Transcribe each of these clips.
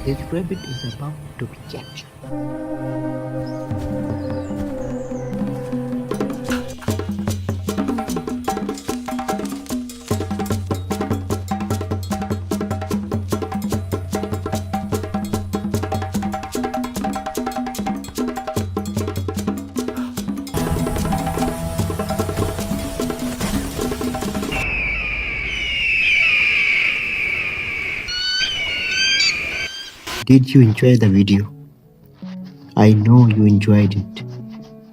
This rabbit is about to be captured. Did you enjoy the video? I know you enjoyed it.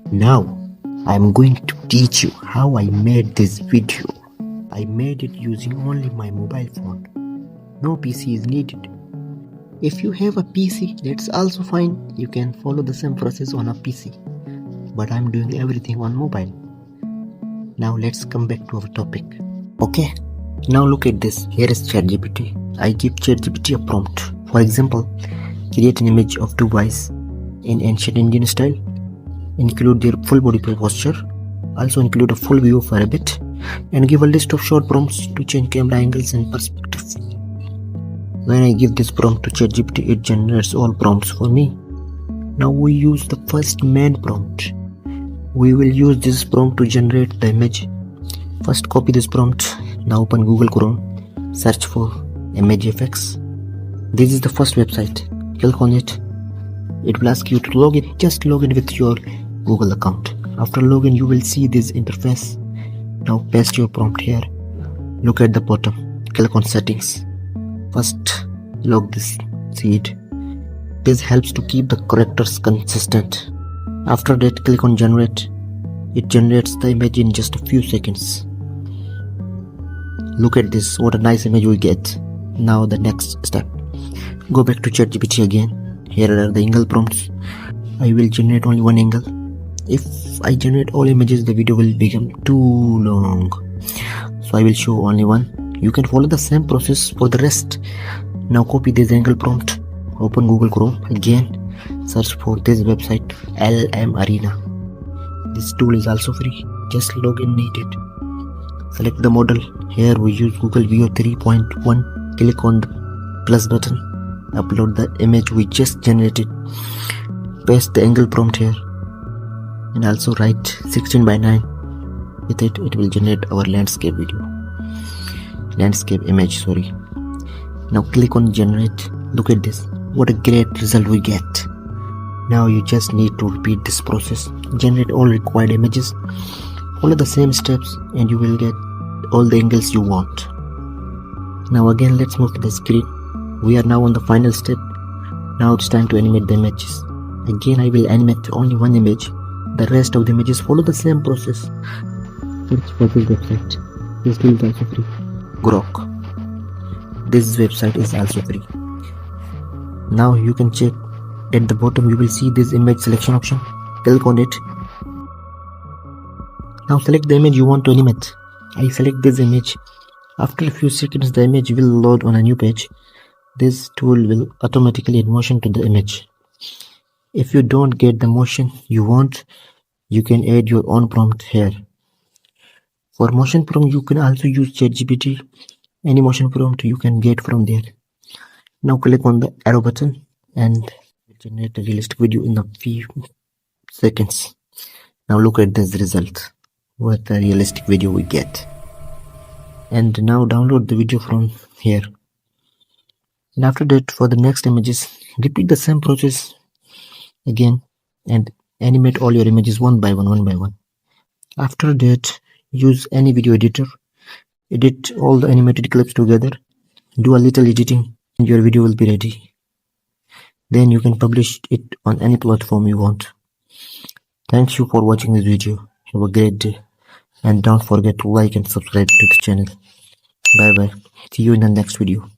Now, I'm going to teach you how I made this video. I made it using only my mobile phone. No PC is needed. If you have a PC, that's also fine. You can follow the same process on a PC. But I'm doing everything on mobile. Now let's come back to our topic. Okay, now look at this. Here is ChatGPT. I give ChatGPT a prompt. For example, create an image of two boys in ancient Indian style. Include their full body posture. Also include a full view of a rabbit. And give a list of short prompts to change camera angles and perspective. When I give this prompt to ChatGPT, it generates all prompts for me. Now we use the first main prompt. We will use this prompt to generate the image. First copy this prompt. Now open Google Chrome. Search for ImageFX. This is the first website. Click on it. It will ask you to log in. Just log in with your Google account. After login, you will see this interface. Now paste your prompt here. Look at the bottom. Click on settings. First, log this seed. This helps to keep the characters consistent. After that, click on generate. It generates the image in just a few seconds. Look at this. What a nice image we get. Now the next step. Go back to ChatGPT again. Here are the angle prompts. I will generate only one angle. If I generate all images, the video will become too long. So I will show only one. You can follow the same process for the rest. Now copy this angle prompt. Open Google Chrome again. Search for this website, LM Arena. This tool is also free. Just log in needed. Select the model. Here we use Google Veo 3.1. Click on the plus button. Upload the image we just generated. Paste the angle prompt here. And also write 16 by 9. With it, it will generate our landscape image, sorry. Now click on generate. Look at this. What a great result we get. Now you just need to repeat this process. Generate all required images. Follow the same steps and you will get all the angles you want. Now again, let's move to the screen. We are now on the final step. Now it's time to animate the images. Again, I will animate only one image. The rest of the images follow the same process. Search for this website. This tool is also free. Grok. This website is also free. Now you can check. At the bottom you will see this image selection option. Click on it. Now select the image you want to animate. I select this image. After a few seconds the image will load on a new page. This tool will automatically add motion to the image. If you don't get the motion you want, you can add your own prompt here. For motion prompt you can also use ChatGPT. Any motion prompt you can get from there. Now click on the arrow button and generate a realistic video in a few seconds. Now look at this result. What a realistic video we get. And now download the video from here. And after that, for the next images, repeat the same process again and animate all your images one by one. After that, use any video editor. Edit all the animated clips together. Do a little editing and your video will be ready. Then you can publish it on any platform you want. Thank you for watching this video. Have a great day. And don't forget to like and subscribe to the channel. Bye bye. See you in the next video.